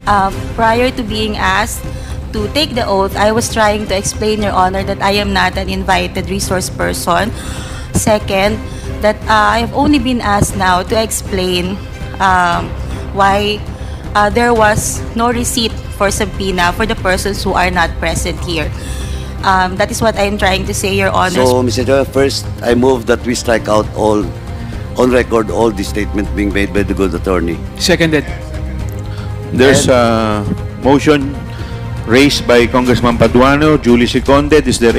Prior to being asked to take the oath, I was trying to explain, Your Honor, that I am not an invited resource person. Second, that I have only been asked now to explain why there was no receipt for subpoena for the persons who are not present here. That is what I am trying to say, Your Honor. So, Mr. Chair, first, I move that we strike out all, on record, all the statements being made by the good attorney. Seconded. There's a motion raised by Congressman Paduano, duly seconded. Is there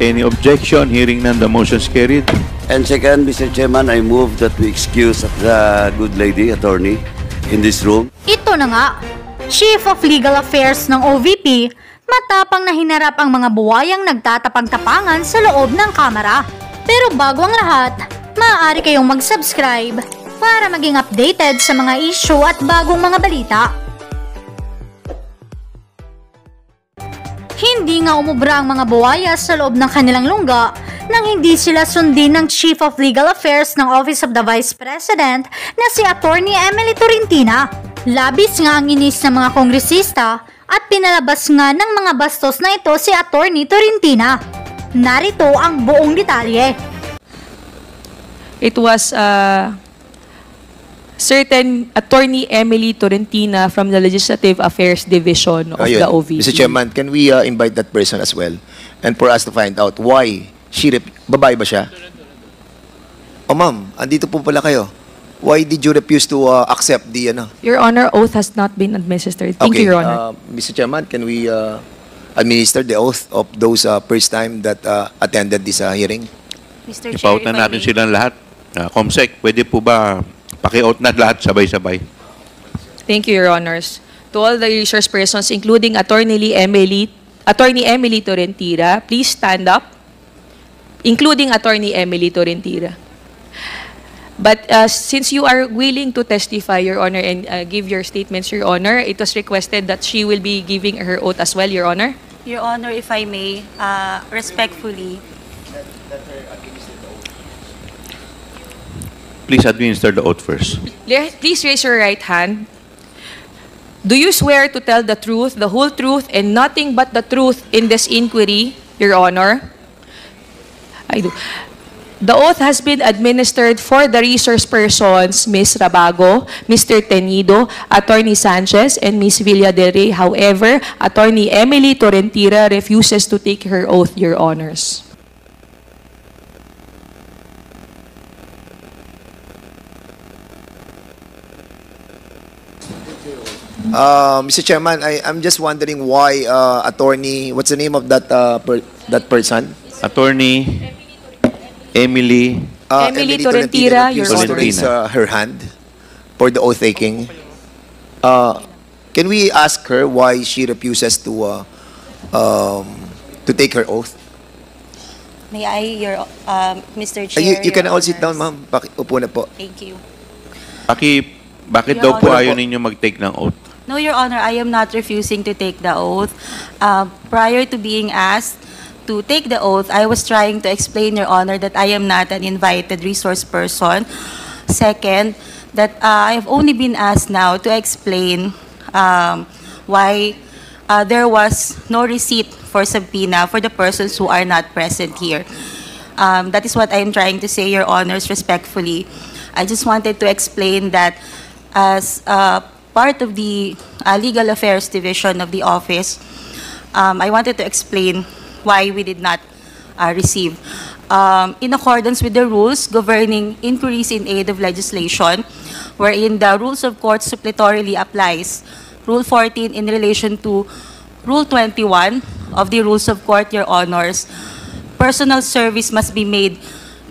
any objection? Hearing none, the motion is carried. And second, Mr. Chairman, I move that we excuse the good lady attorney in this room. Ito na nga, Chief of Legal Affairs ng OVP, matapang na hinarap ang mga buwayang nagtatapang-tapangan sa loob ng kamera. Pero bago ang lahat, maaari kayong mag-subscribe para maging updated sa mga issue at bagong mga balita. Hindi nga umubra ang mga buwaya sa loob ng kanilang lungga nang hindi sila sundin ng Chief of Legal Affairs ng Office of the Vice President na si Attorney Emily Torrentina. Labis nga ang inis ng mga kongresista at pinalabas nga ng mga bastos na ito si Attorney Torrentina. Narito ang buong detalye. It was certain Attorney Emily Torrentina from the Legislative Affairs Division of the OVP. Mr. Chairman, can we invite that person as well? And for us to find out why she... Babae ba siya? Oh, ma'am, andito po pala kayo. Why did you refuse to accept the... Your Honor, oath has not been administered. Thank you, Your Honor. Mr. Chairman, can we administer the oath of those first time that attended this hearing? Mr. Chair, Ipautan natin silang lahat. Comsec, pwede po ba paki-out na lahat sabay-sabay? Thank you, Your Honors. To all the resource persons, including Attorney Emily Torrentina, please stand up, including Attorney Emily Torrentina. But since you are willing to testify, Your Honor, and give your statements, Your Honor, it was requested that she will be giving her oath as well, Your Honor. Your Honor, if I may, respectfully, Please administer the oath first. Please raise your right hand. Do you swear to tell the truth, the whole truth, and nothing but the truth in this inquiry, Your Honor? I do. The oath has been administered for the resource persons, Ms. Rabago, Mr. Tenido, Attorney Sanchez, and Ms. Villa del Rey. However, Attorney Emily Torrentina refuses to take her oath, Your Honors. Mr. Chairman, I'm just wondering why attorney, what's the name of that that person? Attorney Emily Emily Torrentina, Your refused to Honor. raise her hand for the oath taking. Can we ask her why she refuses to take her oath? may I, Mr. Chair, You can Your all sit down, Honors. ma'am. Upo na po. Thank you. Bakit Your daw po Honor. ayaw ninyo mag-take ng oath? No, Your Honor, I am not refusing to take the oath. Prior to being asked to take the oath, I was trying to explain, Your Honor, that I am not an invited resource person. Second, that I have only been asked now to explain why there was no receipt for subpoena for the persons who are not present here. That is what I am trying to say, Your Honors, respectfully. I just wanted to explain that as part of the Legal Affairs Division of the office, I wanted to explain why we did not receive. In accordance with the rules governing inquiries in aid of legislation, wherein the rules of court suppletorily applies, Rule 14 in relation to Rule 21 of the Rules of Court, Your Honors, personal service must be made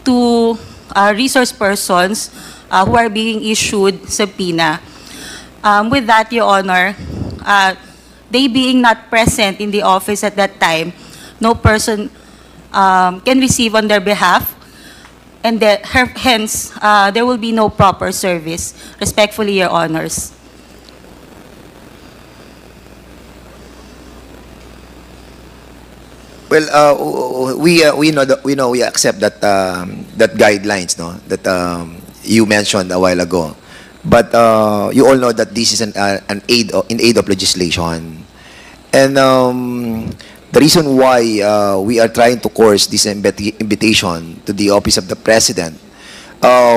to resource persons who are being issued subpoena. With that, Your Honor, they being not present in the office at that time, no person can receive on their behalf, and hence, there will be no proper service. Respectfully, Your Honors. Well, we accept that that guidelines, no, that you mentioned a while ago. But you all know that this is an in aid of legislation. And the reason why we are trying to course this invitation to the Office of the President,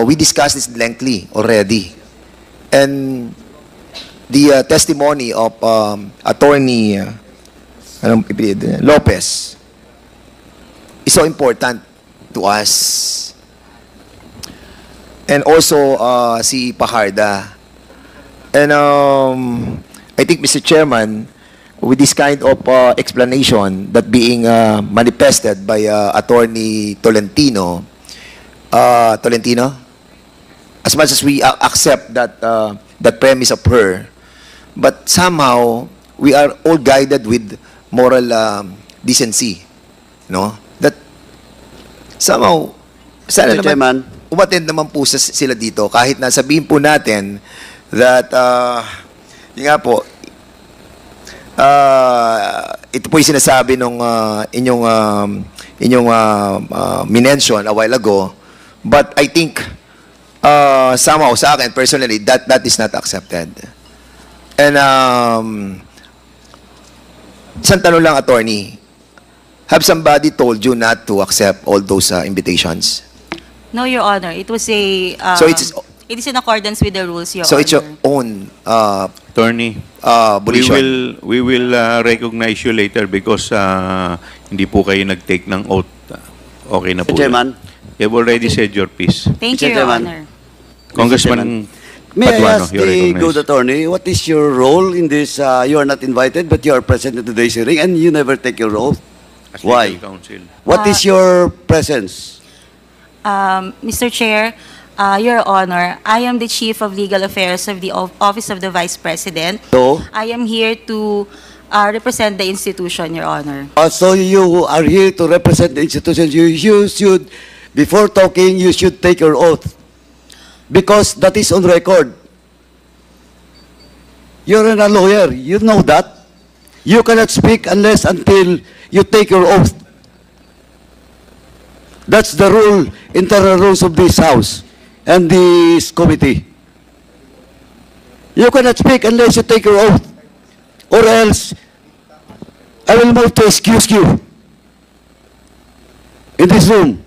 we discussed this lengthily already. And the testimony of Attorney Lopez is so important to us. And also si Pajarda. And I think, Mr. Chairman, with this kind of explanation that being manifested by Attorney Tolentino, as much as we accept that that premise of her, but somehow we are all guided with moral decency, no? That somehow, sana Mr. Chairman. naman, umattend naman po sila dito, kahit na sabihin po natin that, yun nga po, ito po yung sinasabi nung inyong minention a while ago, but I think somehow sa akin personally that is not accepted. And isang tanong lang, attorney, have somebody told you not to accept all those invitations? No, Your Honor. It was a... So it's- it is in accordance with the rules, Your So Honor. it's your own Attorney, volition. we will recognize you later because hindi po kayo nag-take ng oath. Okay na Mr. po. Chairman. You've already said your piece. Thank Mr. you, Your Chairman. Honor. Congressman May I Paduano, ask you're the good recognized. attorney, what is your role in this? You are not invited, but you are present at today's hearing, and you never take your oath. As Why? legal counsel. What is your presence? Mr. Chair, Your Honor, I am the Chief of Legal Affairs of the Office of the Vice President. So, I am here to represent the institution, Your Honor. so you are here to represent the institution. You should, before talking, you should take your oath. Because that is on record. You're a lawyer. You know that. You cannot speak until you take your oath. That's the rule, internal rules of this House and this committee. You cannot speak unless you take your oath. Or else, I will move to excuse you in this room.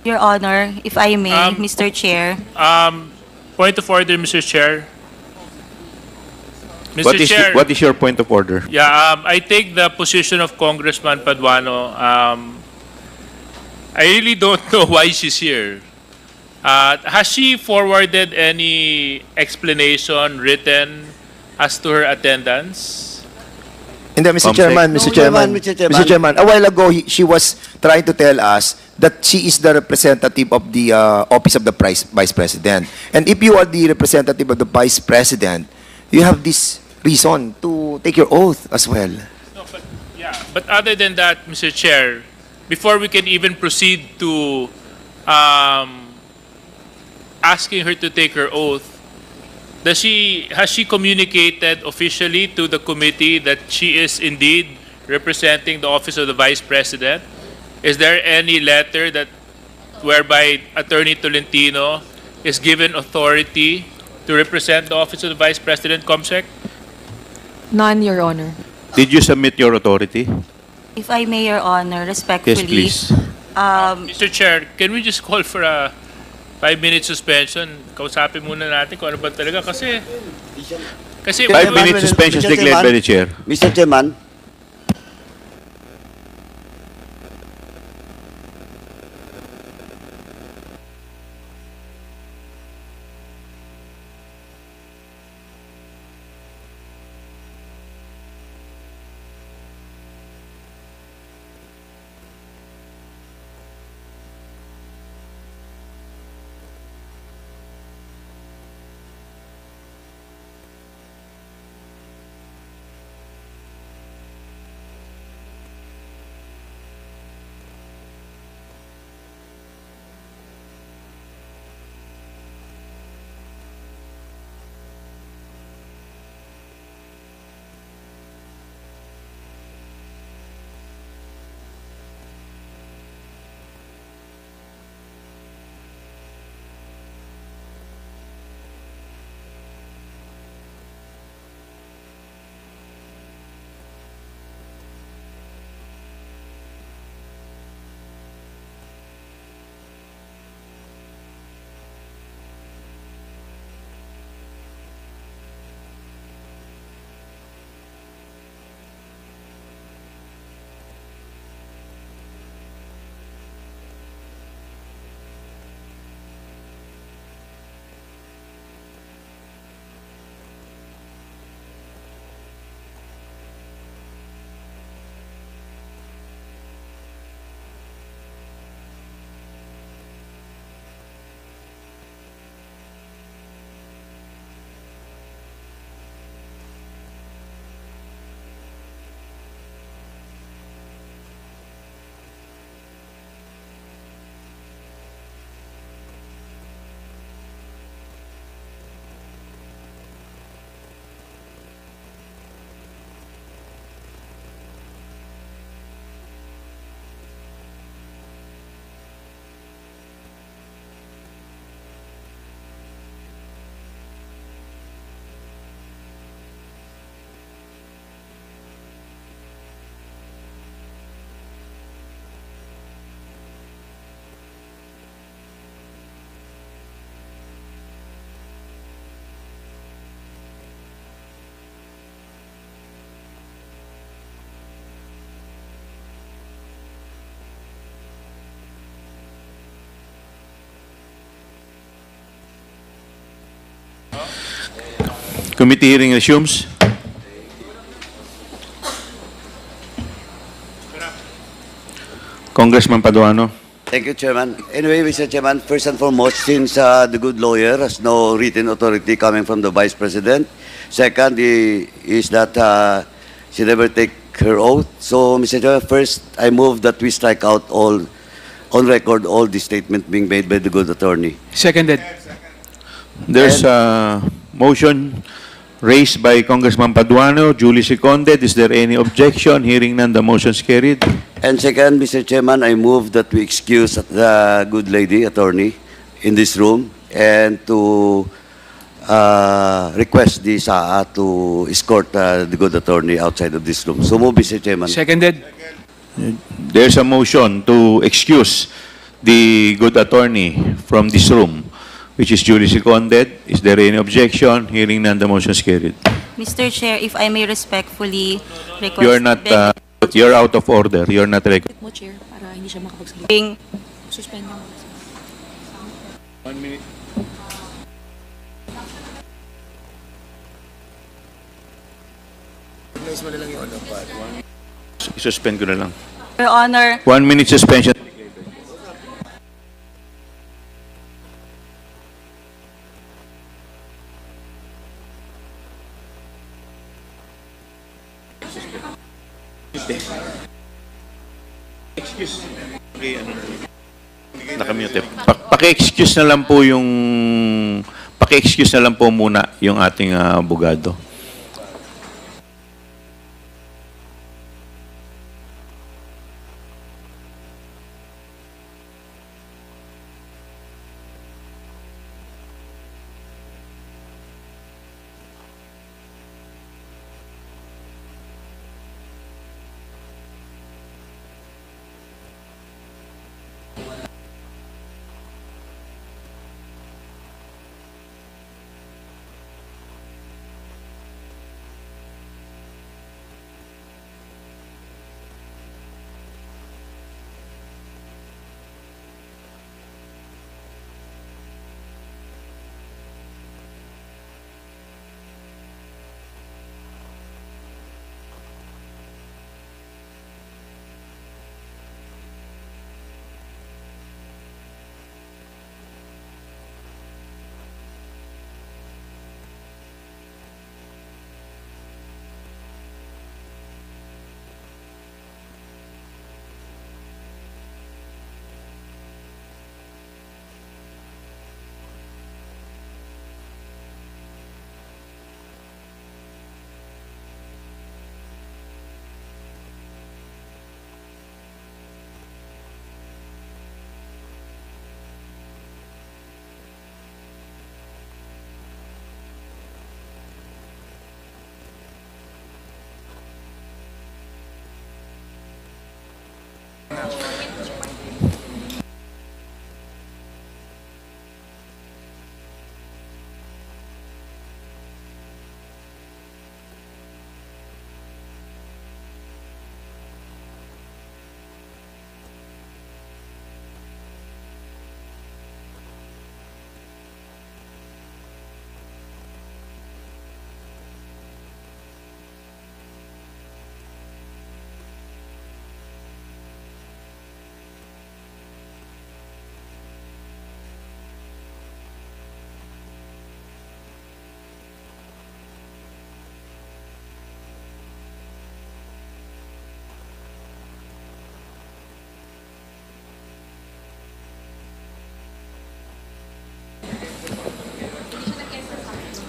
Your Honor, if I may, Um, Mr. Chair. Point of order, Mr. Chair. Mr. Chair, What is your point of order? yeah, I take the position of Congressman Paduano. I really don't know why she's here. Has she forwarded any explanation written as to her attendance? Hindi, Mr. Comsec. Chairman, No, Mr. Chairman, Mr. Chairman. Mr. Chairman, a while ago, she was trying to tell us that she is the representative of the Office of the Vice President. And if you are the representative of the Vice President, you have this reason to take your oath as well. No, but yeah. But other than that, Mr. Chair, before we can even proceed to asking her to take her oath, has she communicated officially to the committee that she is indeed representing the Office of the Vice President? Is there any letter that whereby Attorney Tolentino is given authority to represent the Office of the Vice President, Comsec? None, Your Honor. Did you submit your authority? If I may, Your Honor, respectfully. Yes, please. Mr. Chair, can we just call for a 5-minute suspension? Kausapin muna natin kung ano ba talaga kasi 5-minute suspension Mr. declared by the chair. Mr. Chairman, Committee hearing resumes. Congressman Paduano. Thank you, Chairman. Anyway, Mr. Chairman, first and foremost, since the good lawyer has no written authority coming from the Vice President, second is that she never take her oath. So, Mr. Chairman, first, I move that we strike out all, on record, all the statement being made by the good attorney. Seconded. There's a motion raised by Congressman Paduano, duly seconded. Is there any objection? Hearing none, the motion is carried. And second, Mr. Chairman, I move that we excuse the good lady attorney in this room and to request the SAA to escort the good attorney outside of this room. So move, Mr. Chairman. Seconded. There's a motion to excuse the good attorney from this room, which is duly seconded. Is there any objection? Hearing none, the motion is carried. Mr. Chair, if I may respectfully request... You're not, you're out of order. You're not recognized. Mo, Chair, para hindi siya makapagsalita. being Suspend mo. 1 minute. Suspend ko na lang. Your Honor, 1 minute suspension. Excuse. Nakamute. Paki-excuse na lang po yung paki-excuse na lang po muna yung ating abogado.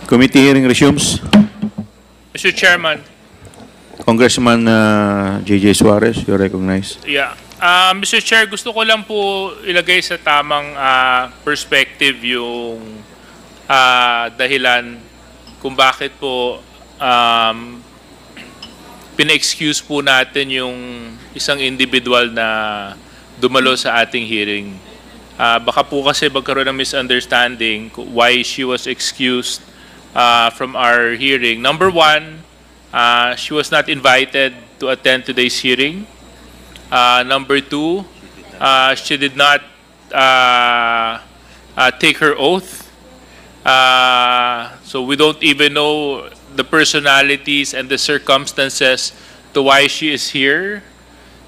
Committee hearing resumes. Mr. Chairman, Congressman J.J. Suarez, you're recognized. yeah. Mr. Chair, gusto ko lang po ilagay sa tamang perspective yung dahilan kung bakit po pina-excuse po natin yung isang individual na dumalo sa ating hearing. Baka po kasi magkaroon ng misunderstanding why she was excused from our hearing. Number one, she was not invited to attend today's hearing. Number two, she did not take her oath. So we don't even know the personalities and the circumstances to why she is here.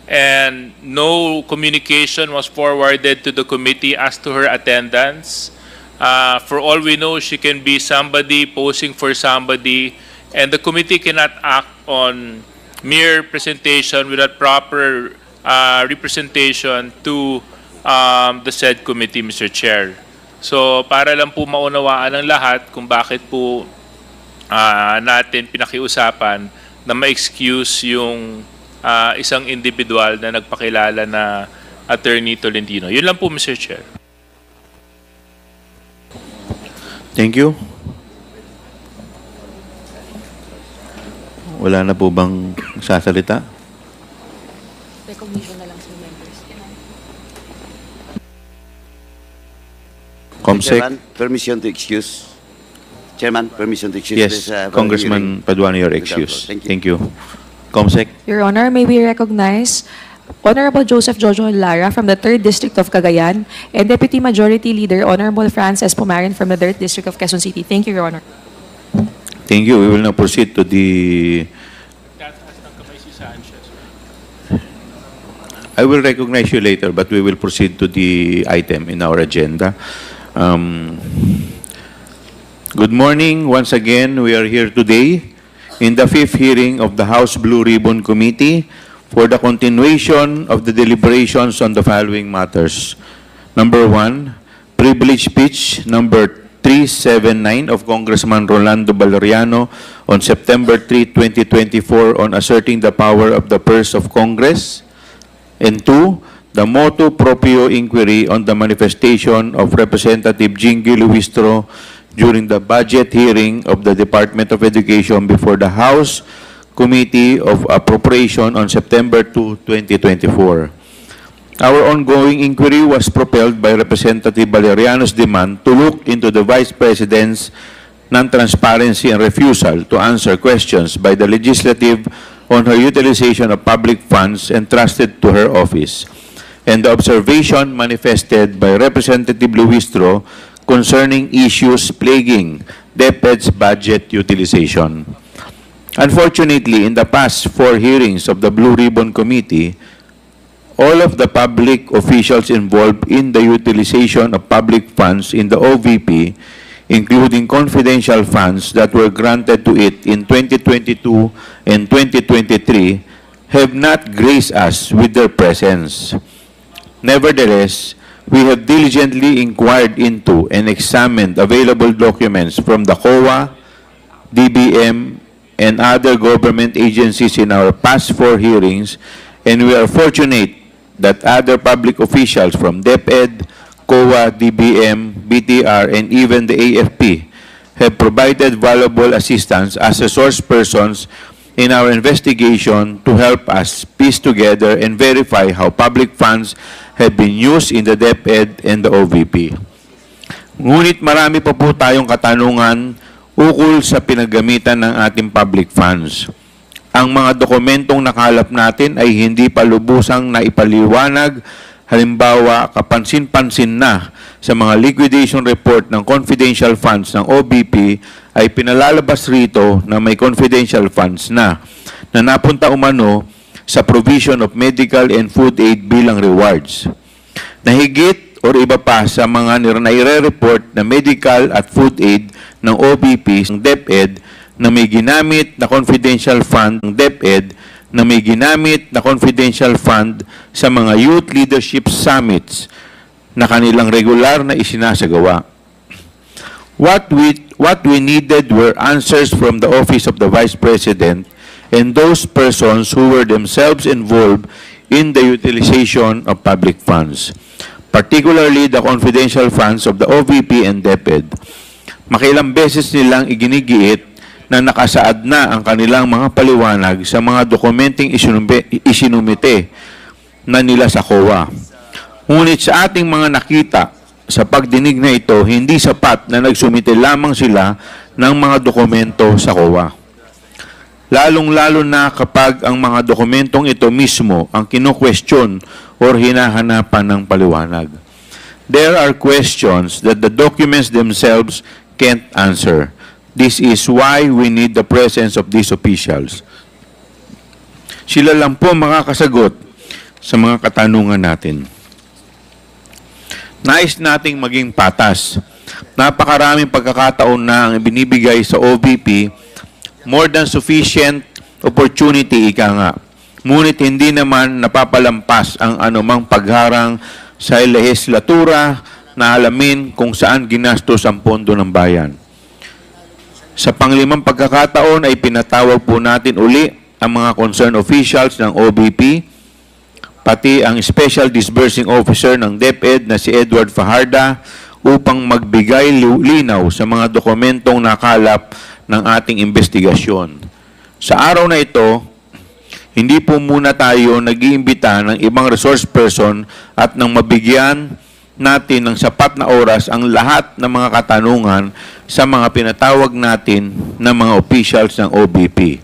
And no communication was forwarded to the committee as to her attendance. For all we know, she can be somebody posing for somebody, and the committee cannot act on mere presentation without proper representation to the said committee, Mr. Chair. So para lang po maunawaan ng lahat kung bakit po natin pinakiusapan na ma-excuse yung isang individual na nagpakilala na Attorney Tolentino. Yun lang po, Mr. Chair. Thank you. Wala na po bang sasalita? Recognition na lang sa members. Comsec? Chairman, permission to excuse. Chairman, permission to excuse. Yes, this, Congressman Paduano, your Without excuse. vote. Thank you. Comsec? Your Honor, may we recognize Honorable Joseph Jojo Lara from the 3rd District of Cagayan and Deputy Majority Leader Honorable Frances Pumarin from the 3rd District of Quezon City. Thank you, Your Honor. Thank you. We will now proceed to the... I will recognize you later, but we will proceed to the item in our agenda. Good morning. Once again, we are here today in the 5th hearing of the House Blue Ribbon Committee for the continuation of the deliberations on the following matters. Number 1, privilege speech number 379 of Congressman Rolando Valeriano on September 3, 2024 on asserting the power of the purse of Congress. And 2, the motu proprio inquiry on the manifestation of Representative Jingy Luistro during the budget hearing of the Department of Education before the House Committee of Appropriation on September 2, 2024. Our ongoing inquiry was propelled by Representative Valeriano's demand to look into the Vice President's non-transparency and refusal to answer questions by the legislative on her utilization of public funds entrusted to her office, and the observation manifested by Representative Luistro concerning issues plaguing DepEd's budget utilization. Unfortunately, in the past 4 hearings of the Blue Ribbon Committee, all of the public officials involved in the utilization of public funds in the OVP, including confidential funds that were granted to it in 2022 and 2023, have not graced us with their presence. Nevertheless, we have diligently inquired into and examined available documents from the COA, DBM, and other government agencies in our past 4 hearings, and we are fortunate that other public officials from DepEd, COA, DBM, BTR, and even the AFP have provided valuable assistance as resource persons in our investigation to help us piece together and verify how public funds have been used in the DepEd and the OVP. Ngunit marami pa po tayong katanungan ukol sa pinagamitan ng ating public funds. Ang mga dokumentong nakalap natin ay hindi pa lubusang naipaliwanag. Halimbawa, kapansin-pansin na sa mga liquidation report ng confidential funds ng OVP ay pinalalabas rito na may confidential funds na napunta umano sa provision of medical and food aid bilang rewards. Nahigit o iba pa sa mga nire-report na medical at food aid ng OVP ng DepEd na may ginamit na confidential fund ng DepEd na may ginamit na confidential fund sa mga youth leadership summits na kanilang regular na isinasagawa. What we needed were answers from the Office of the Vice President and those persons who were themselves involved in the utilization of public funds, particularly the confidential funds of the OVP and DepEd. Makilang beses nilang iginigiit na nakasaad na ang kanilang mga paliwanag sa mga dokumenteng isinumite na nila sa COA. Ngunit sa ating mga nakita sa pagdinig na ito, hindi sapat na nagsumite lamang sila ng mga dokumento sa COA. Lalong-lalo na kapag ang mga dokumentong ito mismo ang kino-question or hinahanapan ng paliwanag. There are questions that the documents themselves can't answer. This is why we need the presence of these officials. Sila lang po makakasagot sa mga katanungan natin. Nais nating maging patas. Napakaraming pagkakataon na ang binibigay sa OVP, more than sufficient opportunity, ika nga. Ngunit hindi naman napapalampas ang anumang pagharang sa lehislatura na alamin kung saan ginastos ang pondo ng bayan. Sa panglimang pagkakataon ay pinatawag po natin uli ang mga concerned officials ng OVP, pati ang Special Disbursing Officer ng DepEd na si Edward Fajarda upang magbigay linaw sa mga dokumentong nakalap ng ating investigasyon. Sa araw na ito, hindi po muna tayo nag-iimbita ng ibang resource person at nang mabigyan natin ng sapat na oras ang lahat ng mga katanungan sa mga pinatawag natin ng mga officials ng OVP.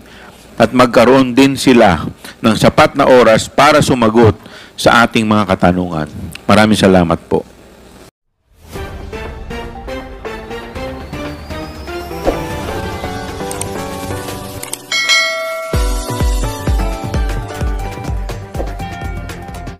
At magkaroon din sila ng sapat na oras para sumagot sa ating mga katanungan. Maraming salamat po.